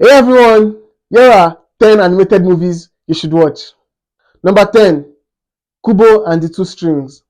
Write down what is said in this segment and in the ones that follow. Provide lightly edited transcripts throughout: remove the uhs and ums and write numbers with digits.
Hey everyone, here are 10 animated movies you should watch. Number 10, Kubo and the Two Strings.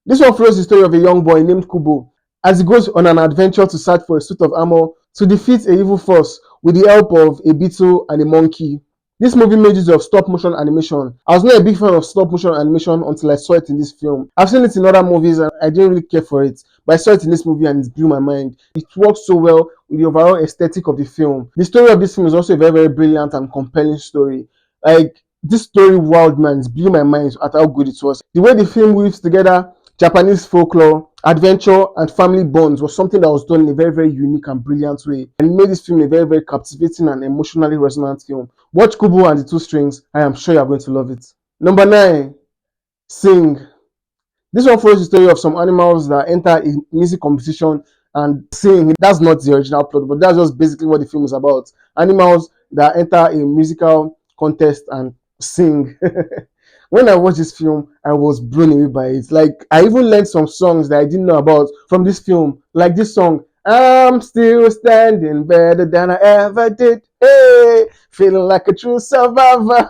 This one follows the story of a young boy named Kubo as he goes on an adventure to search for a suit of armor to defeat a evil force with the help of a beetle and a monkey. This movie made use of stop motion animation. I was not a big fan of stop motion animation until I saw it in this film. I've seen it in other movies and I didn't really care for it, but I saw it in this movie and it blew my mind. It works so well with the overall aesthetic of the film. The story of this film is also a very, very brilliant and compelling story. Like, this story wowed me and it blew my mind at how good it was. The way the film weaves together Japanese folklore, adventure, and family bonds was something that was done in a very, very unique and brilliant way, and it made this film a very, very captivating and emotionally resonant film. Watch Kubo and the Two Strings, I am sure you are going to love it. Number 9, Sing. This one follows the story of some animals that enter a music competition and sing. That's not the original plot, but that's just basically what the film is about. Animals that enter a musical contest and sing. When I watched this film, I was blown away by it. Like, I even learned some songs that I didn't know about from this film. Like this song, I'm still standing better than I ever did. Hey, feeling like a true survivor.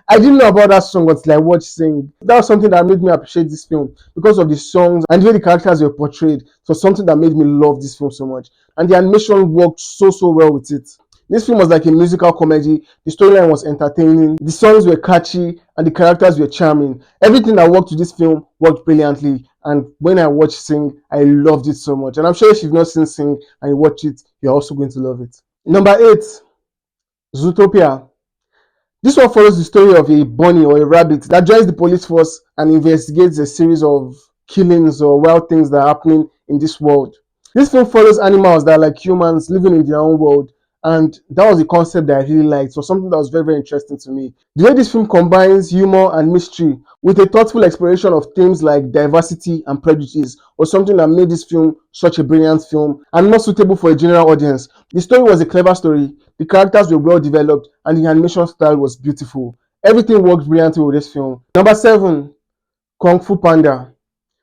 I didn't know about that song until I watched Sing. That was something that made me appreciate this film because of the songs and the way the characters were portrayed. It was something that made me love this film so much. And the animation worked so, so well with it. This film was like a musical comedy. The storyline was entertaining, the songs were catchy, and the characters were charming. Everything that worked with this film worked brilliantly. And when I watched Sing, I loved it so much. And I'm sure if you've not seen Sing and you watch it, you're also going to love it. Number 8, Zootopia. This one follows the story of a bunny or a rabbit that joins the police force and investigates a series of killings or wild things that are happening in this world. This film follows animals that are like humans living in their own world, and that was the concept that I really liked. So something that was very, very interesting to me. The way this film combines humor and mystery with a thoughtful exploration of themes like diversity and prejudice was something that made this film such a brilliant film and more suitable for a general audience. The story was a clever story, the characters were well developed, and the animation style was beautiful. Everything worked brilliantly with this film. Number 7, Kung Fu Panda.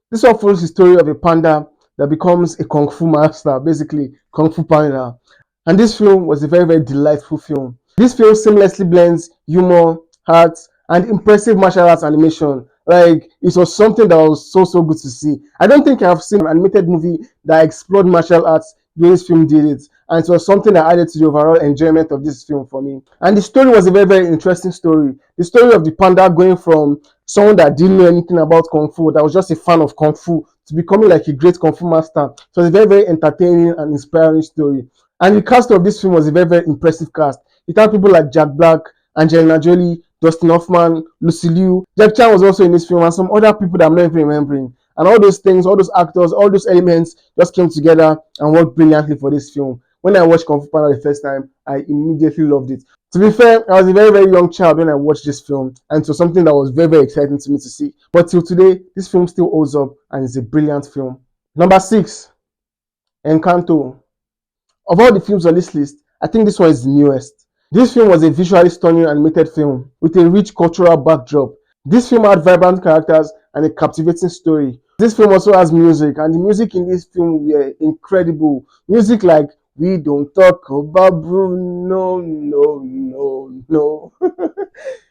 This one follows the story of a panda that becomes a kung fu master, basically Kung Fu Panda. And this film was a very, very delightful film. This film seamlessly blends humor, heart, and impressive martial arts animation. Like, it was something that was so, so good to see. I don't think I've seen an animated movie that explored martial arts the way this film did it. And it was something that added to the overall enjoyment of this film for me. And the story was a very, very interesting story. The story of the panda going from someone that didn't know anything about Kung Fu, that was just a fan of Kung Fu, to becoming like a great Kung Fu master. So it's a very, very entertaining and inspiring story. And the cast of this film was a very, very impressive cast. It had people like Jack Black, Angelina Jolie, Dustin Hoffman, Lucy Liu. Jack Chan was also in this film, and some other people that I'm not even remembering. And all those things, all those actors, all those elements just came together and worked brilliantly for this film. When I watched Kung Fu Panda the first time, I immediately loved it. To be fair, I was a very, very young child when I watched this film, and so something that was very, very exciting to me to see. But till today, this film still holds up and is a brilliant film. Number 6, Encanto. Of all the films on this list, I think this one is the newest. This film was a visually stunning animated film with a rich cultural backdrop. This film had vibrant characters and a captivating story. This film also has music, and the music in this film were incredible. Music like We Don't Talk About Bruno, no, no, no.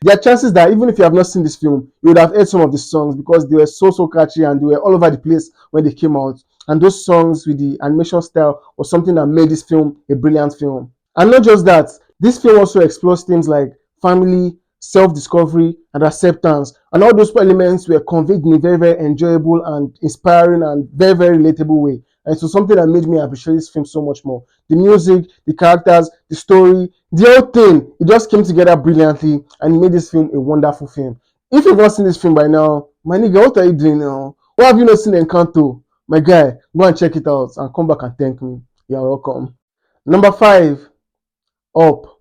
There are chances that even if you have not seen this film, you would have heard some of the songs because they were so, so catchy and they were all over the place when they came out. And those songs with the animation style was something that made this film a brilliant film. And not just that, this film also explores themes like family, self-discovery, and acceptance. And all those elements were conveyed in a very, very enjoyable and inspiring and very, very relatable way. And so something that made me appreciate this film so much more. The music, the characters, the story, the whole thing, it just came together brilliantly and it made this film a wonderful film. If you've not seen this film by now, my nigga, what are you doing now? Why have you not seen Encanto? My guy, go and check it out and come back and thank me. You're welcome. Number 5, Up.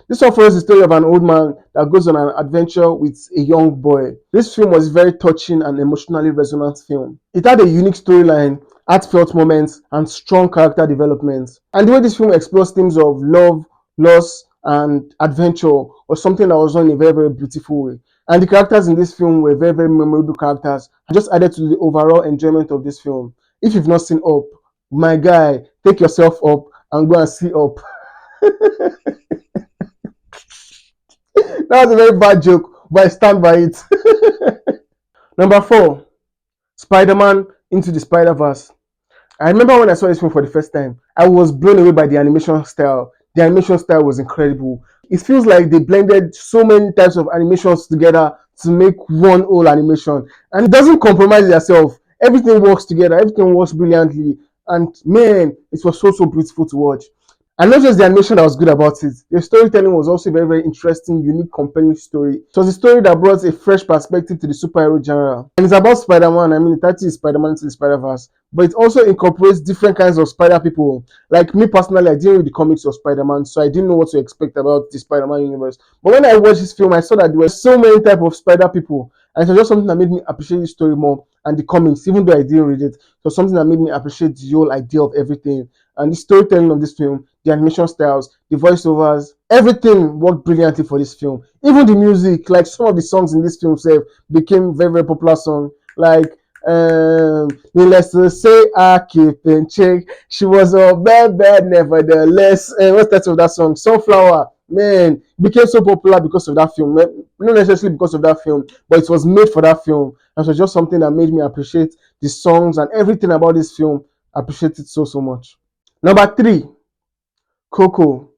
This one follows the story of an old man that goes on an adventure with a young boy. This film was a very touching and emotionally resonant film. It had a unique storyline, heartfelt moments, and strong character development. And the way this film explores themes of love, loss, and adventure was something that was done in a very, very beautiful way. And the characters in this film were very, very memorable characters and just added to the overall enjoyment of this film. If you've not seen Up, my guy, take yourself up and go and see Up. That was a very bad joke, but I stand by it. Number 4, Spider-Man Into the Spider-Verse. I remember when I saw this film for the first time, I was blown away by the animation style. The animation style was incredible. It feels like they blended so many types of animations together to make one whole animation. And it doesn't compromise yourself. Everything works together, everything works brilliantly. And man, it was so beautiful to watch. And not just the animation that was good about it, the storytelling was also very interesting, unique, compelling story. It was a story that brought a fresh perspective to the superhero genre. And it's about Spider-Man. I mean, the title is Spider-Man Into the Spider-Verse, but it also incorporates different kinds of spider people. Like me personally, I didn't read the comics of Spider-Man, so I didn't know what to expect about the Spider-Man universe. But when I watched this film, I saw that there were so many types of spider people, and it was just something that made me appreciate the story more and the comics, even though I didn't read it. It was something that made me appreciate the whole idea of everything. And the storytelling of this film, the animation styles, the voiceovers, everything worked brilliantly for this film. Even the music, like some of the songs in this film became very popular songs. Like needless to say, I keep in check. She was a bad, nevertheless. And what's that of that song? Sunflower. Man, became so popular because of that film. Not necessarily because of that film, but it was made for that film. And so just something that made me appreciate the songs and everything about this film. Appreciate it so much. Number 3, Coco.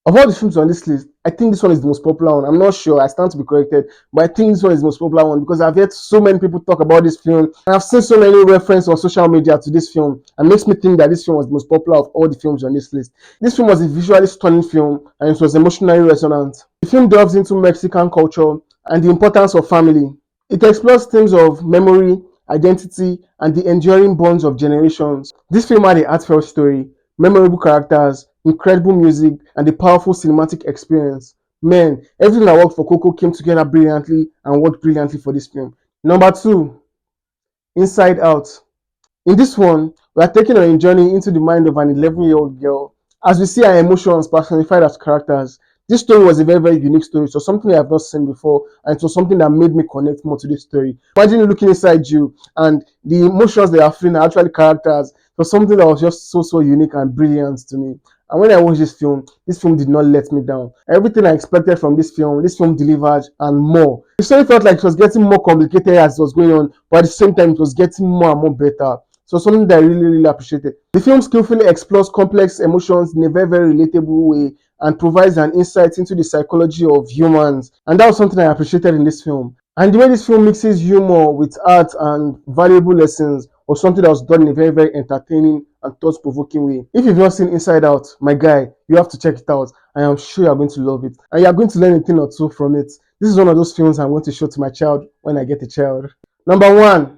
Of all the films on this list, I think this one is the most popular one. I'm not sure, I stand to be corrected, but I think this one is the most popular one because I've heard so many people talk about this film, and I've seen so many references on social media to this film, and makes me think that this film was the most popular of all the films on this list. This film was a visually stunning film, and it was emotionally resonant. The film delves into Mexican culture and the importance of family. It explores themes of memory, identity, and the enduring bonds of generations. This film had a heartfelt story, memorable characters, incredible music, and a powerful cinematic experience. Man, everything that worked for Coco came together brilliantly and worked brilliantly for this film. Number 2, Inside Out. In this one, we are taking on a journey into the mind of an 11-year-old girl as we see her emotions personified as characters. This story was a very unique story. So something I have not seen before, and it was something that made me connect more to this story. Imagine looking inside you, and the emotions they are feeling are actually characters. So something that was just so unique and brilliant to me. And when I watched this film did not let me down. Everything I expected from this film delivered and more. The story felt like it was getting more complicated as it was going on, but at the same time, it was getting more and more better. So something that I really appreciated. The film skillfully explores complex emotions in a very relatable way and provides an insight into the psychology of humans. And that was something I appreciated in this film. And the way this film mixes humor with art and valuable lessons was something that was done in a very entertaining and thought-provoking way. If you've not seen Inside Out, my guy, you have to check it out. I am sure you're going to love it. And you're going to learn a thing or two from it. This is one of those films I'm going to show to my child when I get a child. Number 1,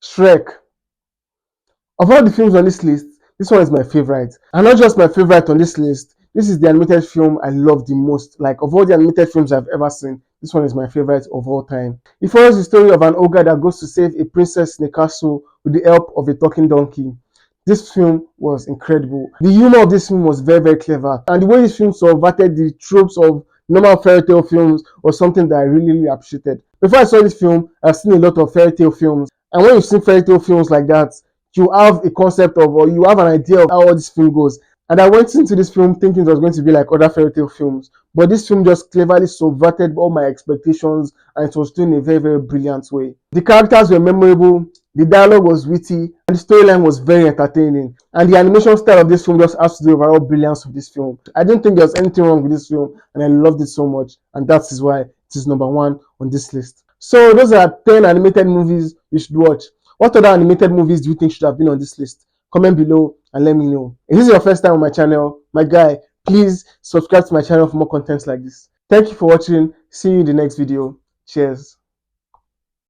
Shrek. Of all the films on this list, this one is my favorite. And not just my favorite on this list, this is the animated film I love the most. Like, of all the animated films I've ever seen, this one is my favorite of all time. It follows the story of an ogre that goes to save a princess in a castle with the help of a talking donkey. This film was incredible. The humor of this film was very clever. And the way this film subverted the tropes of normal fairy tale films was something that I really appreciated. Before I saw this film, I've seen a lot of fairy tale films. And when you've seen fairy tale films like that, you have a concept of, or you have an idea of how this film goes. And I went into this film thinking it was going to be like other fairy tale films, but this film just cleverly subverted all my expectations, and it was done in a very brilliant way. The characters were memorable, the dialogue was witty, and the storyline was very entertaining. And the animation style of this film just adds to the overall brilliance of this film. I didn't think there was anything wrong with this film, and I loved it so much, and that is why it is number 1 on this list. So those are 10 animated movies you should watch. What other animated movies do you think should have been on this list? Comment below and let me know. If this is your first time on my channel, my guy, please subscribe to my channel for more contents like this. Thank you for watching. See you in the next video. Cheers.